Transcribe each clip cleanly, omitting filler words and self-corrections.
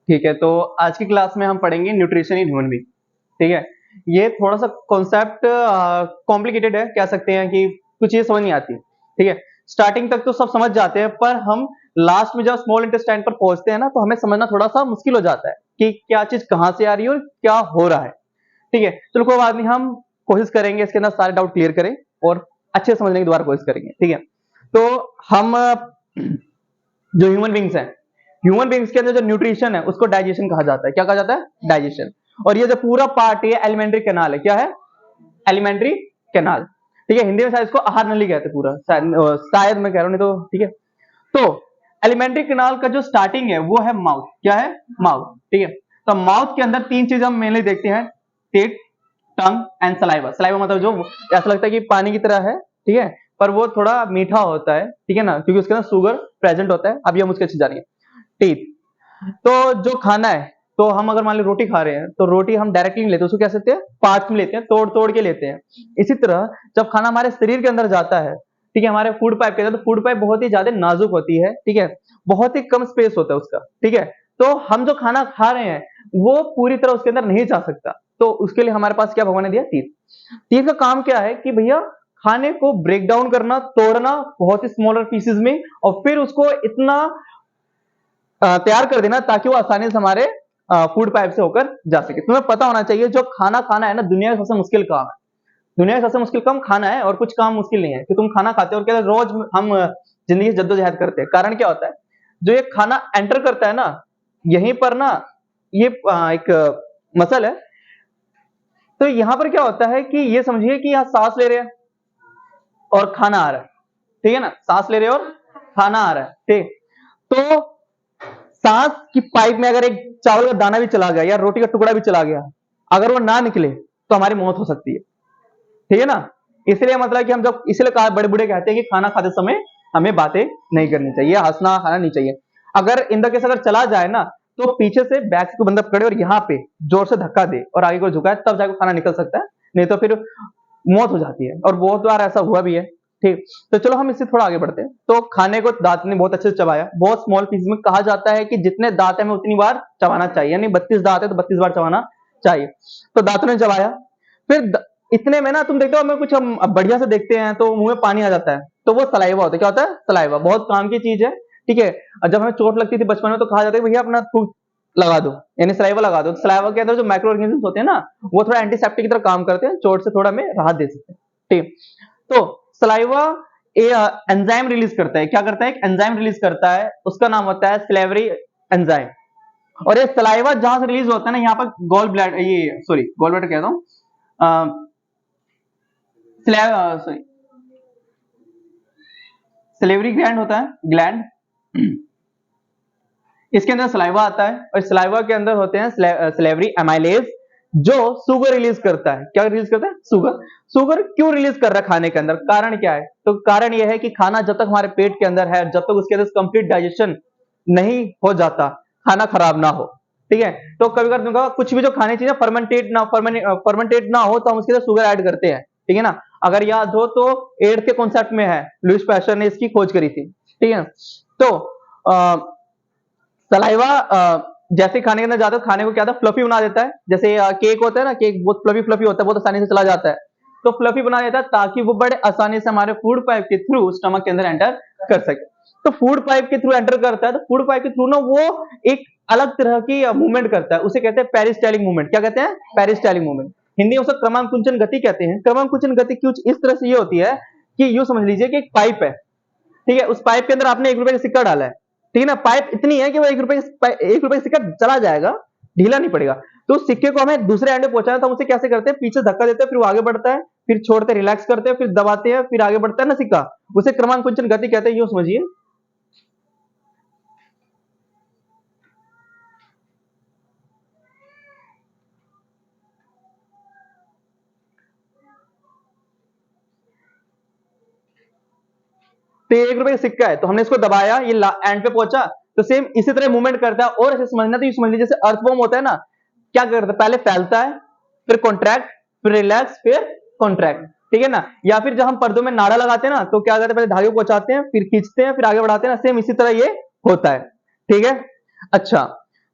ठीक है, तो आज की क्लास में हम पढ़ेंगे न्यूट्रिशन इन ह्यूमन बीइंग। ठीक है, ये थोड़ा सा कॉन्सेप्ट कॉम्प्लिकेटेड है, कह सकते हैं कि कुछ चीजें समझ नहीं आती। ठीक है, स्टार्टिंग तक तो सब समझ जाते हैं, पर हम लास्ट में जब स्मॉल इंटेस्टाइन पर पहुंचते हैं ना, तो हमें समझना थोड़ा सा मुश्किल हो जाता है कि क्या चीज कहाँ से आ रही है और क्या हो रहा है। ठीक है, चलो कोई बात नहीं, हम कोशिश करेंगे इसके अंदर सारे डाउट क्लियर करें और अच्छे से समझने की दोबारा कोशिश करेंगे। ठीक है, तो हम जो ह्यूमन बींग्स हैं, ह्यूमन बींग्स के अंदर जो न्यूट्रिशन है उसको डाइजेशन कहा जाता है। क्या कहा जाता है? डाइजेशन। और ये जो पूरा पार्ट है एलिमेंट्री कैनाल है। क्या है? Alimentary canal. ठीक है, हिंदी में शायद इसको आहार नली कहते हैं पूरा, शायद मैं कह रहा हूं, नहीं तो ठीक है। तो एलिमेंट्री कैनाल का जो स्टार्टिंग है वो है माउथ। क्या है? माउथ। ठीक है, तो माउथ के अंदर तीन चीज हम मेनली देखते हैं, teeth, tongue and saliva. Saliva मतलब जो ऐसा लगता है कि पानी की तरह है, ठीक है, पर वो थोड़ा मीठा होता है, ठीक है ना, क्योंकि उसके अंदर शुगर प्रेजेंट होता है। अभी हम उसके अच्छे जानेंगे। टीथ, तो जो खाना है, तो हम अगर मान लो रोटी खा रहे हैं तो रोटी हम डायरेक्टली नहीं लेते, उसको क्या सकते हैं, पार्ट में लेते हैं, तोड़ तोड़ के लेते हैं। इसी तरह जब खाना हमारे शरीर के अंदर जाता है, ठीक है, हमारे फूड पाइप के अंदर, तो फूड पाइप बहुत ही ज्यादा नाजुक होती है। ठीक है, बहुत ही कम स्पेस होता है उसका। ठीक है, तो हम जो खाना खा रहे हैं वो पूरी तरह उसके अंदर नहीं जा सकता, तो उसके लिए हमारे पास क्या भगवान ने दिया? टीथ। टीथ का काम क्या है कि भैया खाने को ब्रेक डाउन करना, तोड़ना बहुत ही स्मॉलर पीसेस में, और फिर उसको इतना तैयार कर देना ताकि वो आसानी से हमारे फूड पाइप से होकर जा सके। तुम्हें पता होना चाहिए, जो खाना खाना है ना, दुनिया का सबसे मुश्किल काम है। दुनिया का सबसे मुश्किल काम खाना है, और कुछ काम मुश्किल नहीं है कि तुम खाना खाते हो और क्या रोज हम जिंदगी से जद्दोजहद करते हैं। कारण क्या होता है? जो ये खाना एंटर करता है ना, यहीं पर ना, ये एक मसल है। तो यहां पर क्या होता है कि ये समझिए कि यहाँ सांस ले रहे हैं और खाना आ रहा है। ठीक है ना, सांस ले रहे हैं और खाना आ रहा है। ठीक, तो सांस की पाइप में अगर एक चावल का दाना भी चला गया या रोटी का टुकड़ा भी चला गया, अगर वो ना निकले तो हमारी मौत हो सकती है। ठीक है ना, इसलिए मतलब कि हम जब, इसलिए बड़े बूढ़े कहते हैं कि खाना खाते समय हमें बातें नहीं करनी चाहिए, हंसना खाना नहीं चाहिए। अगर इन द केस अगर चला जाए ना, तो पीछे से बैक को बंदा पकड़े और यहाँ पे जोर से धक्का दे और आगे को झुकाए, तब जाकर खाना निकल सकता है, नहीं तो फिर मौत हो जाती है। और बहुत बार ऐसा हुआ भी है। ठीक, तो चलो हम इससे थोड़ा आगे बढ़ते हैं। तो खाने को दांत ने बहुत अच्छे से चबाया, बहुत स्मॉल पीस में। कहा जाता है कि जितने दांत है हमें उतनी बार चबाना चाहिए, यानी 32 दांत है तो 32 बार चबाना चाहिए। तो दांतों ने चबाया, फिर इतने में ना तुम देखते हो, हमें कुछ हम बढ़िया से देखते हैं तो मुंह में पानी आ जाता है, तो वो सलाइवा होता है। क्या होता है? सलाइवा। बहुत काम की चीज है। ठीक है, और जब हमें चोट लगती थी बचपन में तो कहा जाता है भैया अपना थूक लगा दो, यानी सलाइवा लगा दो। तो सलाइवा के अंदर जो माइक्रो ऑर्गेनिजम्स होते हैं ना, वो थोड़ा एंटीसेप्टिक की तरह काम करते हैं, चोट से थोड़ा में राहत दे सकते हैं। ठीक, तो सलाइवा एंजाइम रिलीज करता है। क्या करता है? एक एंजाइम रिलीज करता है, उसका नाम होता है सिलेवरी एंजाइम। और ये सलाइवा जहां से रिलीज होता है ना, यहाँ पर गॉल ब्लैडर, ये सॉरी गॉल ब्लैडर कहता हूँ, सॉरी सिलेवरी ग्लैंड होता है, ग्लैंड, इसके अंदर सलाइवा आता है, और सलाइवा के अंदर होते हैं सिलेवरी एमाइलेज, जो शुगर रिलीज करता है। क्या रिलीज करता है? शुगर। शुगर क्यों रिलीज कर रहा है खाने के अंदर? कारण क्या है? तो कारण यह है कि खाना जब तक हमारे पेट के अंदर है, जब तक उसके अंदर कंप्लीट डाइजेशन नहीं हो जाता, खाना खराब ना हो। ठीक है, तो कभी कभी कुछ भी जो खाने चीजें फर्मेंटेट ना हो, तो हम उसके अंदर शुगर ऐड करते हैं। ठीक है ना, अगर याद हो तो 8th के कॉन्सेप्ट में है, लुईस पैस्चर ने इसकी खोज करी थी। ठीक है, तो सलाइवा जैसे खाने के अंदर जाता है, खाने को क्या था, फ्लफी बना देता है। जैसे केक होता है ना, केक बहुत फ्लफी फ्लफी होता है, बहुत आसानी से चला जाता है, तो फ्लफी बना देता है ताकि वो बड़े आसानी से हमारे फूड पाइप के थ्रू स्टमक के अंदर एंटर कर सके। तो फूड पाइप के थ्रू एंटर करता है, तो फूड पाइप के थ्रू ना वो एक अलग तरह की मूवमेंट करता है, उसे कहते हैं पेरिस्टालिक मूवमेंट। क्या कहते हैं? Peristaltic movement. हिंदी में उसको क्रमांकुंचन गति कहते हैं। क्रमांकुंचन गति कुछ इस तरह से ये होती है कि यूं समझ लीजिए कि एक पाइप है, ठीक है, उस पाइप के अंदर आपने 1 रुपए का सिक्का डाला है। ठीक है ना, पाइप इतनी है कि वो 1 रुपए का सिक्का चला जाएगा, ढीला नहीं पड़ेगा। तो उस सिक्के को हमें दूसरे एंड में पहुंचाना, तो हम उसे कैसे करते हैं, पीछे धक्का देते हैं, फिर वो आगे बढ़ता है, फिर छोड़ते, रिलैक्स करते हैं, फिर दबाते हैं, फिर आगे बढ़ता है ना सिक्का, उसे क्रमांकुंचन गति कहते हैं। यूं समझिए। तो 1 रुपए का सिक्का है, तो हमने इसको दबाया, ये एंड पे पहुंचा, तो सेम इसी तरह मूवमेंट करता है। और ऐसे समझना, तो ये समझ लीजिए जैसे अर्थवॉर्म होता है ना, क्या करता है, पहले फैलता है, फिर कॉन्ट्रैक्ट, फिर रिलैक्स, फिर कॉन्ट्रैक्ट। ठीक है ना, या फिर जब हम पर्दों में नाड़ा लगाते हैं ना, तो क्या करते हैं, पहले धागे को पहुंचाते हैं, फिर खींचते हैं, फिर आगे बढ़ाते हैं ना, सेम इसी तरह ये होता है। ठीक है, अच्छा,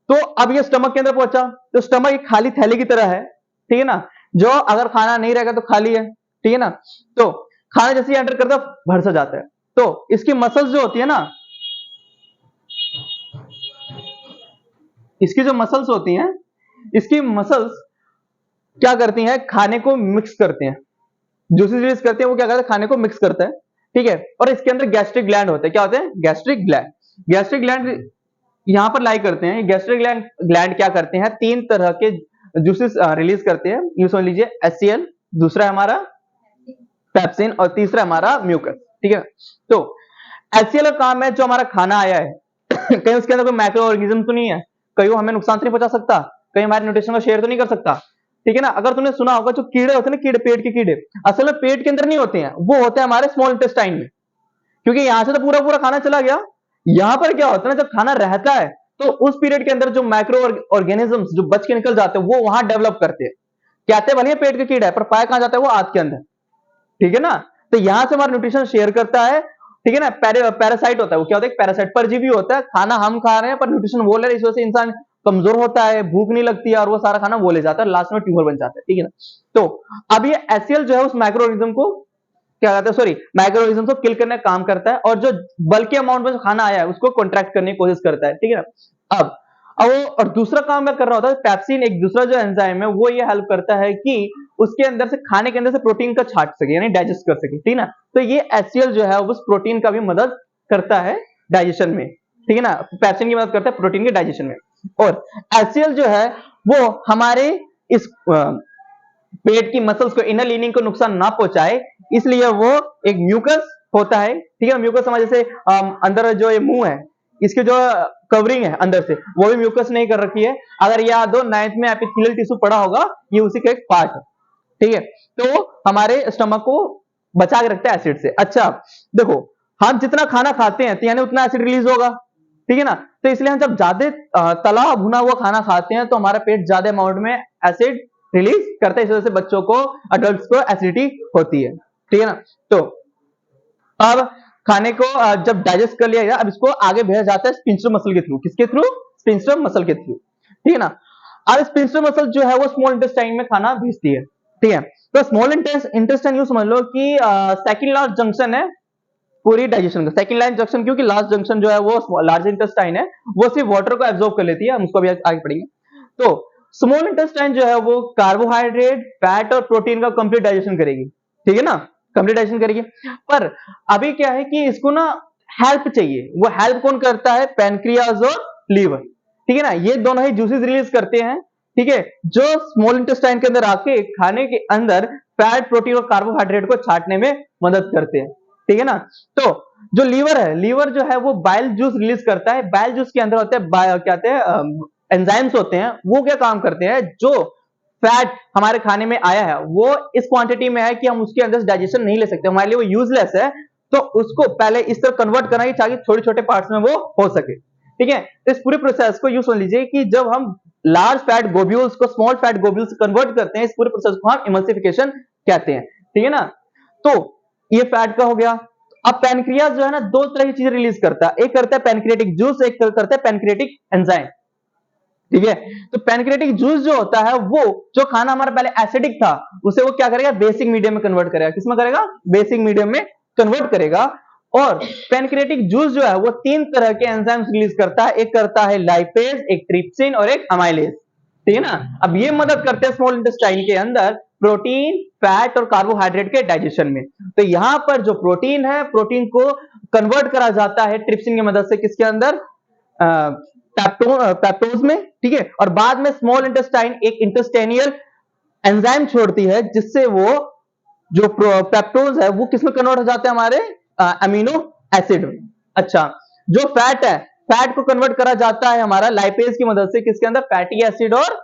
तो अब ये स्टमक के अंदर पहुंचा, तो स्टमक एक खाली थैली की तरह है, ठीक है ना, जो अगर खाना नहीं रहेगा तो खाली है, ठीक है ना। तो खाना जैसे ही एंटर करता है भर सा जाता है। तो इसकी मसल्स जो होती है ना, इसकी जो मसल्स होती हैं, इसकी मसल्स क्या करती हैं, खाने को मिक्स करते हैं, जूसेस रिलीज करते हैं, वो क्या करते हैं, खाने को मिक्स करता है, ठीक है। और इसके अंदर गैस्ट्रिक ग्लैंड होते हैं, क्या होते हैं, गैस्ट्रिक ग्लैंड। गैस्ट्रिक ग्लैंड यहां पर लाई करते हैं। गैस्ट्रिक ग्लैंड क्या करते हैं, तीन तरह के जूसेस रिलीज करते हैं, यूं समझ लीजिए एचसीएल, दूसरा है हमारा पेप्सिन और तीसरा हमारा म्यूकस, ठीक है। तो एचसीएल का काम है, जो हमारा खाना आया है कहीं उसके अंदर कोई माइक्रो ऑर्गेनिज्म तो नहीं है, कहीं वो हमें नुकसान तो नहीं पहुंचा सकता, कहीं हमारे न्यूट्रिशन को शेयर तो नहीं कर सकता, ठीक है ना। अगर तुमने सुना होगा जो कीड़े होते हैं ना, कीड़े, पेट के कीड़े, असल में पेट के अंदर नहीं होते हैं, वो होते हैं हमारे स्मॉल इंटेस्टाइन में, क्योंकि यहां से तो पूरा पूरा खाना चला गया। यहां पर क्या होता है ना, जब खाना रहता है तो उस पीरियड के अंदर जो माइक्रो ऑर्गेनिजम्स जो बच के निकल जाते हैं वो वहां डेवलप करते हैं, कहते हैं भले पेट के कीड़ा है पर पाया कहां जाता है, वो आंत के अंदर, ठीक है ना। तो यहां से हमारा न्यूट्रिशन शेयर करता है, ठीक है ना। पैरासाइट होता है, वो क्या होता है, पैरासाइट परजीवी होता है, खाना हम खा रहे हैं पर न्यूट्रिशन वो ले रहे हैं, इस वजह से इंसान कमजोर होता है, भूख नहीं लगती है और वो सारा खाना वो ले जाता है, लास्ट में ट्यूमर बन जाता है, ठीक है ना। तो अब ये एचसीएल जो है उस माइक्रो ऑर्गेनिज्म को क्या कहते हैं, सॉरी, माइक्रो ऑर्गेनिज्म को किल करने का काम करता है, और जो बल्कि अमाउंट में जो खाना आया है उसको कॉन्ट्रैक्ट करने की कोशिश करता है, ठीक है ना। अब वो और दूसरा काम क्या कर रहा होता है, पेप्सिन एक दूसरा जो एंजाइम है वो ये हेल्प करता है कि उसके अंदर से, खाने के अंदर से प्रोटीन का छाट सके, यानी डाइजेस्ट कर सके, ठीक है ना। तो ये एचसीएल जो है उस प्रोटीन का भी मदद करता है डाइजेशन में, ठीक है ना। पेप्सिन की मदद करता है प्रोटीन के डाइजेशन में, और एचसीएल जो है वो हमारे इस पेट की मसल्स को, इनर लीनिंग को नुकसान ना पहुंचाए, इसलिए वो एक म्यूकस होता है, ठीक है। म्यूकस हमारे जैसे अंदर जो ये मुंह है, इसके जो कवरिंग है अंदर से, वो भी म्यूकस नहीं कर रखी है। अगर याद हो 9th में एपिथेलियल टिश्यू पड़ा होगा, ये उसी का एक पार्ट है, ठीक है। तो हमारे स्टमक को बचा के रखता है एसिड से। अच्छा देखो, हम जितना खाना खाते हैं तो यानी उतना एसिड रिलीज होगा, ठीक है ना। तो इसलिए हम जब ज्यादा तला भुना हुआ खाना खाते हैं तो हमारा पेट ज्यादा अमाउंट में एसिड रिलीज करता है, इस वजह से बच्चों को, अडल्ट्स को एसिडिटी होती है, ठीक है ना। तो अब खाने को जब डाइजेस्ट कर लिया गया, अब इसको आगे भेजा जाता है स्पिंस्टर मसल के थ्रू, किसके थ्रू, स्पिंस्टर मसल के थ्रू, ठीक है ना। अब स्पिंस्टर मसल जो है वो स्मॉल इंटेस्टाइन में खाना भेजती है, ठीक है। तो स्मॉल इंटेस्टाइन यूं समझ लो कि सेकंड लास्ट जंक्शन है पूरी डाइजेशन का, सेकंड लाइन जंक्शन, क्योंकि लास्ट जंक्शन जो है वो लार्ज इंटेस्टाइन है, वो सिर्फ वाटर को एब्जॉर्ब कर लेती है, हम उसको भी आगे पढ़ेंगे। तो स्मॉल इंटेस्टाइन जो है वो कार्बोहाइड्रेट, फैट और प्रोटीन का कंप्लीट डाइजेशन करेगी, ठीक है ना, कंप्लीट डाइजेशन करेगी। पर अभी क्या है कि इसको ना हेल्प चाहिए, वो हेल्प कौन करता है, पैनक्रियाज और लीवर, ठीक है ना। ये दोनों ही जूसेस रिलीज करते हैं, ठीक है, जो स्मॉल इंटेस्टाइन के अंदर आके खाने के अंदर फैट, प्रोटीन और कार्बोहाइड्रेट को छाटने में मदद करते हैं, ठीक है ना। तो जो लीवर है, लीवर जो है वो बाइल जूस रिलीज करता है, बाइल जूस के अंदर होते हैं क्या कहते हैं, एंजाइम्स होते हैं, वो क्या काम करते हैं, जो फैट हमारे खाने में आया है वो इस क्वांटिटी में है कि हम उसके अंदर डाइजेशन नहीं ले सकते, हमारे लिए वो यूजलेस है, तो उसको पहले इस तरह कन्वर्ट करना है ताकि छोटे छोटे पार्ट्स में वो हो सके, ठीक है। तो इस पूरे प्रोसेस को यूं समझ लीजिए कि जब हम लार्ज फैट ग्लोब्यूल्स को स्मॉल फैट ग्लोब्यूल्स कन्वर्ट करते हैं, इस पूरे प्रोसेस को हम इमल्सिफिकेशन कहते हैं, ठीक है ना। तो ये फैट का हो गया। अब पैनक्रियाज जो है ना दो तरह की चीजें रिलीज करता है, एक करता है पैनक्रियाटिक जूस, एक करता है पैनक्रियाटिक एंजाइम, ठीक है। तो पैनक्रियाटिक जूस जो होता है वो जो खाना हमारा पहले एसिडिक था उसे वो क्या करेगा, बेसिक मीडियम में कन्वर्ट करेगा, किसमें करेगा, बेसिक मीडियम में कन्वर्ट करेगा। और पैनक्रियाटिक जूस जो है वो तीन तरह के एंजाइम्स रिलीज करता है, एक करता है लाइपेज, एक ट्रिप्सिन और एक अमाइलेज, ठीक है ना। अब ये मदद करते हैं स्मॉल इंटेस्टाइन के अंदर प्रोटीन, फैट और कार्बोहाइड्रेट के डाइजेशन में। तो यहां पर जो प्रोटीन है, प्रोटीन को कन्वर्ट करा जाता है ट्रिप्सिन की मदद से, किसके अंदर, पेप्टोज में, ठीक है। और बाद में स्मॉल इंटेस्टाइन एक इंटेस्टेनियल एंजाइम छोड़ती है जिससे वो जो पेप्टोज है वो किसमें कन्वर्ट हो जाते हैं, हमारे अमीनो एसिड में। अच्छा, जो फैट है, फैट को कन्वर्ट करा जाता है हमारा लाइपेज की मदद से, किसके अंदर, फैटी एसिड और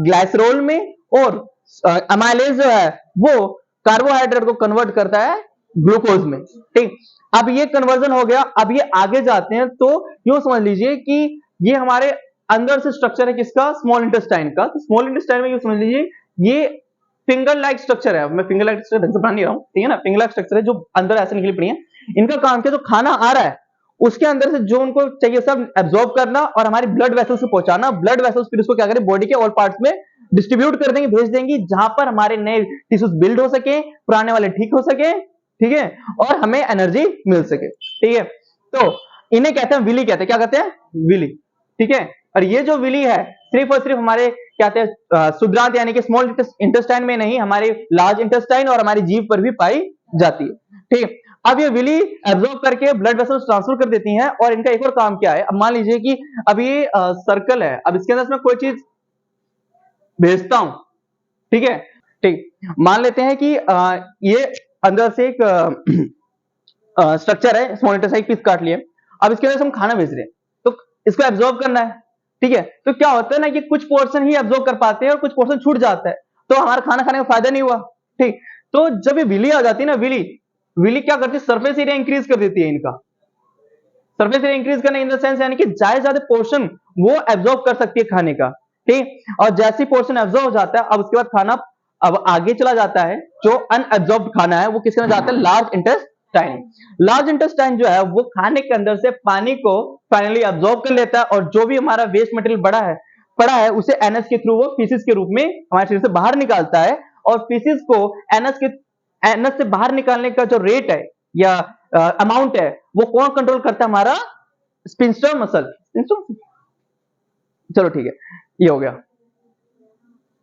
ग्लाइसरोल में। और अमाइलेज जो है वो कार्बोहाइड्रेट को कन्वर्ट करता है ग्लूकोज में, ठीक। अब ये कन्वर्जन हो गया, अब ये आगे जाते हैं तो यूं समझ लीजिए कि ये हमारे अंदर से स्ट्रक्चर है किसका, स्मॉल इंटेस्टाइन का। तो स्मॉल इंटेस्टाइन में यूं समझ लीजिए ये फिंगर लाइक स्ट्रक्चर है, मैं फिंगर लाइक स्ट्रक्चर ढंग से बना नहीं रहा हूं, ठीक है ना, फिंगर लाइक स्ट्रक्चर है जो अंदर ऐसे निकली पड़ी है। इनका काम क्या, जो खाना आ रहा है उसके अंदर से जो उनको चाहिए सब एब्जॉर्ब करना और हमारी ब्लड वेसल्स से पहुंचाना। ब्लड वेसल्स फिर उसको क्या करें, बॉडी के ऑल पार्ट्स में डिस्ट्रीब्यूट कर देंगे, भेज देंगे, जहां पर हमारे नए टिश्यूज बिल्ड हो सके, पुराने वाले ठीक हो सके, ठीक है, और हमें एनर्जी मिल सके, ठीक है। तो इन्हें कहते हैं विली, कहते हैं क्या कहते हैं, विली, ठीक है। और ये जो विली है सिर्फ और सिर्फ हमारे क्या कहते हैं सुद्रांत यानी कि स्मॉल इंटेस्टाइन में नहीं, हमारे लार्ज इंटेस्टाइन और हमारी जीभ पर भी पाई जाती है, ठीक है। अब ये विली एब्जॉर्ब करके ब्लड वेसल्स ट्रांसफर कर देती हैं, और इनका एक और काम क्या है, अब मान लीजिए कि अब ये सर्कल है, अब इसके अंदर मैं कोई चीज भेजता हूं, ठीक है, ठीक, मान लेते हैं कि ये अंदर से एक स्ट्रक्चर है, स्मॉल इंटेस्टाइन पीस काट लिए, अब इसके अंदर से हम खाना भेज रहे हैं, तो इसको एब्जॉर्ब करना है, ठीक है। तो क्या होता है ना कि कुछ पोर्शन ही एब्जॉर्ब कर पाते हैं और कुछ पोर्शन छूट जाता है, तो हमारा खाना खाने का फायदा नहीं हुआ, ठीक। तो जब ये विली आ जाती है ना, विली विली क्या करती है, सरफेस एरिया इंक्रीज कर देती है इनका, सरफेस एरिया इंक्रीज करने इन द सेंस यानी कि ज्यादा पोर्शन वो एब्जॉर्ब कर सकती है खाने का, ठीक। और जैसे पोर्शन एब्जॉर्ब हो जाता है, अब उसके बाद खाना अब आगे चला जाता है, जो अनएब्जॉर्ब खाना है वो किसके अंदर जाता है, लार्ज इंटेस्टाइन। लार्ज इंटेस्टाइन जो है वो खाने के अंदर से पानी को फाइनली एब्जॉर्ब कर लेता है, और जो भी हमारा वेस्ट मटेरियल पड़ा है उसे एनएस के थ्रू वो फीसिस के रूप में हमारे शरीर से बाहर निकालता है, और फीसिस को एनएस से बाहर निकालने का जो रेट है या अमाउंट है वो कौन कंट्रोल करता है, हमारा स्पिंस्टर मसल। चलो ठीक है, ये हो गया।